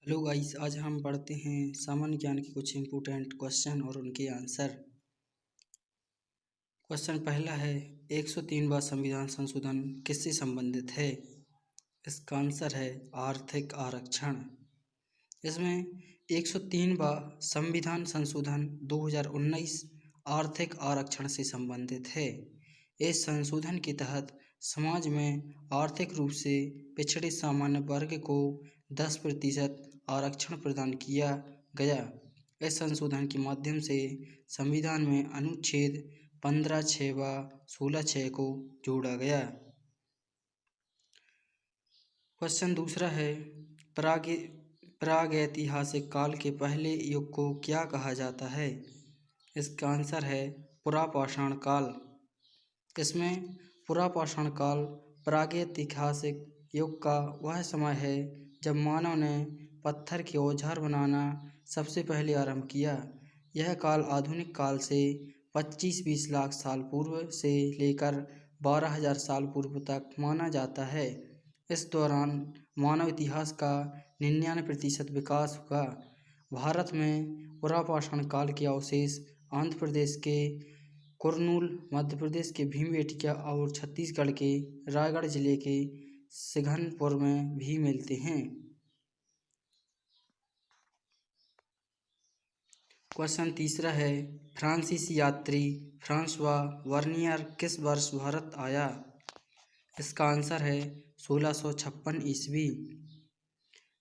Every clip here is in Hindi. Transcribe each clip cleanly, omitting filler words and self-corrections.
हेलो गाइस, आज हम पढ़ते हैं सामान्य ज्ञान के कुछ इम्पोर्टेंट क्वेश्चन और उनके आंसर। क्वेश्चन पहला है, 103वां संविधान संशोधन किससे संबंधित है? इसका आंसर है आर्थिक आरक्षण। इसमें 103वां संविधान संशोधन 2019 आर्थिक आरक्षण से संबंधित है। इस संशोधन के तहत समाज में आर्थिक रूप से पिछड़े सामान्य वर्ग को 10% आरक्षण प्रदान किया गया। इस संशोधन के माध्यम से संविधान में अनुच्छेद 15(6) व 16(6) को जोड़ा गया। क्वेश्चन दूसरा है, प्रागैतिहासिक काल के पहले युग को क्या कहा जाता है? इसका आंसर है पुरापाषाण काल। इसमें पुरापाषाण काल प्रागैतिहासिक युग का वह समय है जब मानव ने पत्थर के औजार बनाना सबसे पहले आरंभ किया। यह काल आधुनिक काल से 25-20 लाख साल पूर्व से लेकर 12,000 साल पूर्व तक माना जाता है। इस दौरान मानव इतिहास का 99% विकास हुआ। भारत में पुरापाषाण काल के अवशेष आंध्र प्रदेश के कुरनूल, मध्य प्रदेश के भीमबेटका और छत्तीसगढ़ के रायगढ़ जिले के सिंघनपुर में भी मिलते हैं। क्वेश्चन तीसरा है, फ्रांसीसी यात्री फ्रांसवा वर्नियर किस वर्ष भारत आया? इसका आंसर है 1656 ईस्वी।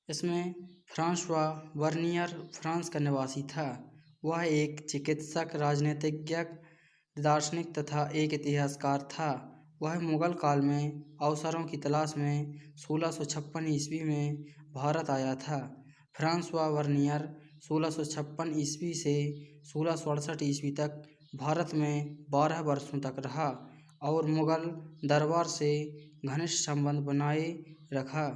इसमें फ्रांसवा वर्नियर फ्रांस का निवासी था। वह एक चिकित्सक, राजनीतिज्ञ, दार्शनिक तथा एक इतिहासकार था। वह मुगल काल में अवसरों की तलाश में 1656 ईस्वी में भारत आया था। फ्रांसवा वर्नियर 1656 ईस्वी से 1668 ईस्वी तक भारत में 12 वर्षों तक रहा और मुगल दरबार से घनिष्ठ संबंध बनाए रखा।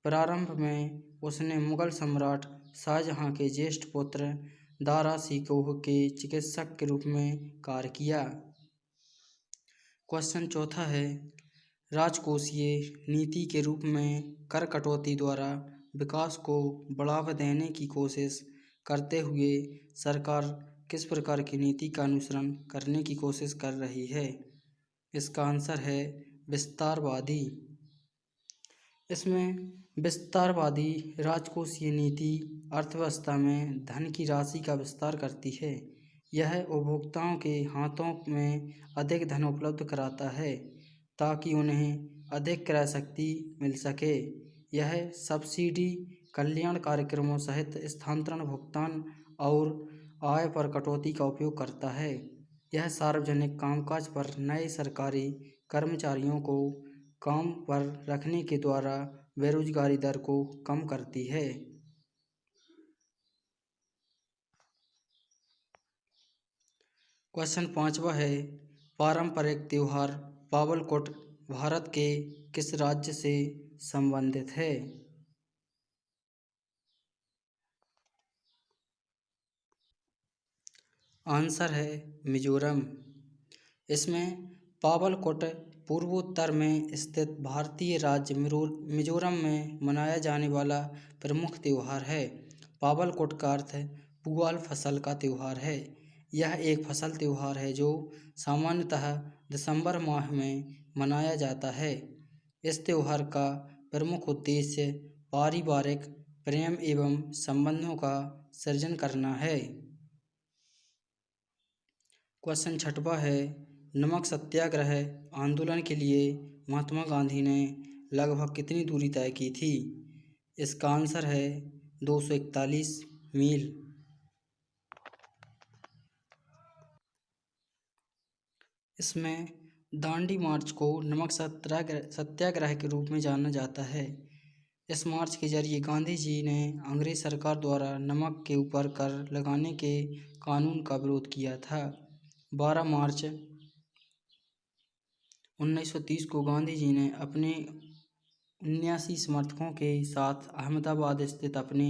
प्रारंभ में उसने मुगल सम्राट शाहजहां के ज्येष्ठ पुत्र दारा शिकोह के चिकित्सक के रूप में कार्य किया। क्वेश्चन चौथा है, राजकोषीय नीति के रूप में कर कटौती द्वारा विकास को बढ़ावा देने की कोशिश करते हुए सरकार किस प्रकार की नीति का अनुसरण करने की कोशिश कर रही है? इसका आंसर है विस्तारवादी। इसमें विस्तारवादी राजकोषीय नीति अर्थव्यवस्था में धन की राशि का विस्तार करती है। यह उपभोक्ताओं के हाथों में अधिक धन उपलब्ध कराता है ताकि उन्हें अधिक क्रय शक्ति मिल सके। यह सब्सिडी, कल्याण कार्यक्रमों सहित स्थानांतरण भुगतान और आय पर कटौती का उपयोग करता है। यह सार्वजनिक कामकाज पर नए सरकारी कर्मचारियों को काम पर रखने के द्वारा बेरोजगारी दर को कम करती है। क्वेश्चन पांचवा है, पारंपरिक त्योहार पावलकोट भारत के किस राज्य से संबंधित है? आंसर है मिजोरम। इसमें पावलकोट पूर्वोत्तर में स्थित भारतीय राज्य मिजोरम में मनाया जाने वाला प्रमुख त्योहार है। पावलकोट का अर्थ पुआल फसल का त्योहार है। यह एक फसल त्योहार है जो सामान्यतः दिसंबर माह में मनाया जाता है। इस त्योहार का प्रमुख उद्देश्य पारिवारिक प्रेम एवं संबंधों का सृजन करना है। क्वेश्चन छठवां है, नमक सत्याग्रह आंदोलन के लिए महात्मा गांधी ने लगभग कितनी दूरी तय की थी? इसका आंसर है 241 मील। इसमें दांडी मार्च को नमक सत्याग्रह के रूप में जाना जाता है। इस मार्च के जरिए गांधी जी ने अंग्रेज सरकार द्वारा नमक के ऊपर कर लगाने के कानून का विरोध किया था। 12 मार्च 1930 को गांधी जी ने अपने 79 समर्थकों के साथ अहमदाबाद स्थित अपने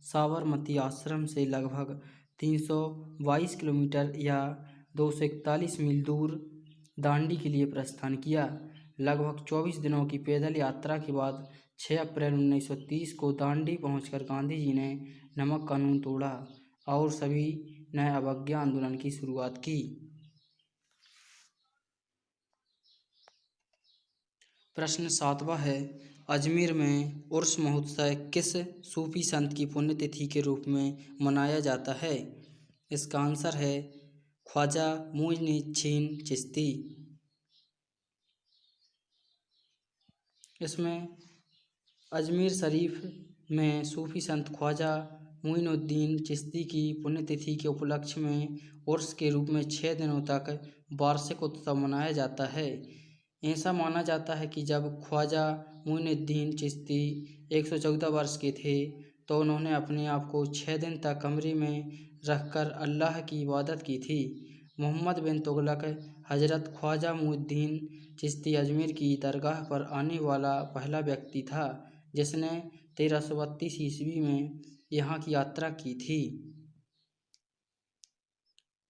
साबरमती आश्रम से लगभग 322 किलोमीटर या 241 मील दूर दांडी के लिए प्रस्थान किया। लगभग 24 दिनों की पैदल यात्रा के बाद 6 अप्रैल 1930 को दांडी पहुंचकर गांधी जी ने नमक कानून तोड़ा और सभी ने अवज्ञा आंदोलन की शुरुआत की। प्रश्न 7वां है, अजमेर में उर्स महोत्सव किस सूफी संत की पुण्यतिथि के रूप में मनाया जाता है? इसका आंसर है ख्वाजा मुइनुद्दीन चिश्ती। इसमें अजमेर शरीफ में सूफी संत ख्वाजा मुइनुद्दीन चिश्ती की पुण्यतिथि के उपलक्ष्य में उर्स के रूप में 6 दिनों तक वार्षिक उत्सव मनाया जाता है। ऐसा माना जाता है कि जब ख्वाजा मुइनुद्दीन चिश्ती 114 वर्ष के थे तो उन्होंने अपने आप को 6 दिन तक कमरे में रखकर अल्लाह की इबादत की थी। मोहम्मद बिन तुगलक हजरत ख्वाजा मुइनुद्दीन चिश्ती अजमेर की दरगाह पर आने वाला पहला व्यक्ति था जिसने 1332 ईस्वी में यहाँ की यात्रा की थी।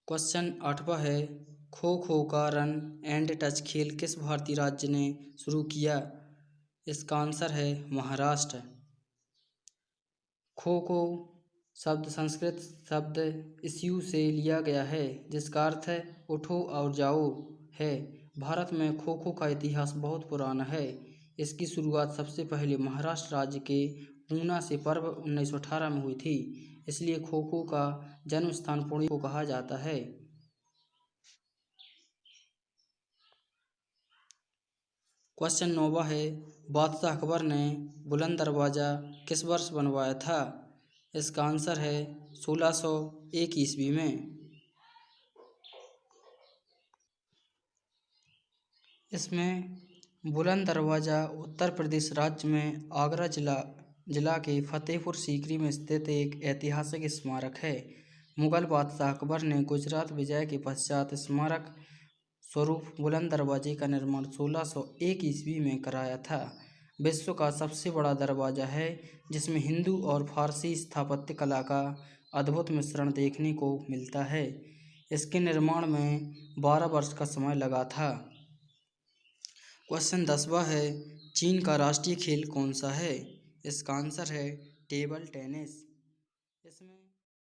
क्वेश्चन 8वां है, खो खो का रन एंड टच खेल किस भारतीय राज्य ने शुरू किया? इसका आंसर है महाराष्ट्र। खो खो शब्द संस्कृत शब्द इस्यू से लिया गया है जिसका अर्थ है उठो और जाओ है। भारत में खो खो का इतिहास बहुत पुराना है। इसकी शुरुआत सबसे पहले महाराष्ट्र राज्य के पूना से पर्व 1918 में हुई थी, इसलिए खो खो का जन्म स्थान पुणे को कहा जाता है। क्वेश्चन 9वां है, बादशाह अकबर ने बुलंद दरवाज़ा किस वर्ष बनवाया था? इसका आंसर है 1601 ईस्वी में। इसमें बुलंद दरवाज़ा उत्तर प्रदेश राज्य में आगरा जिला के फतेहपुर सीकरी में स्थित एक ऐतिहासिक स्मारक है। मुगल बादशाह अकबर ने गुजरात विजय के पश्चात स्मारक स्वरूप बुलंद दरवाजे का निर्माण 1601 ईस्वी में कराया था। विश्व का सबसे बड़ा दरवाज़ा है जिसमें हिंदू और फारसी स्थापत्य कला का अद्भुत मिश्रण देखने को मिलता है। इसके निर्माण में 12 वर्ष का समय लगा था। क्वेश्चन 10वां है, चीन का राष्ट्रीय खेल कौन सा है? इसका आंसर है टेबल टेनिस। इसमें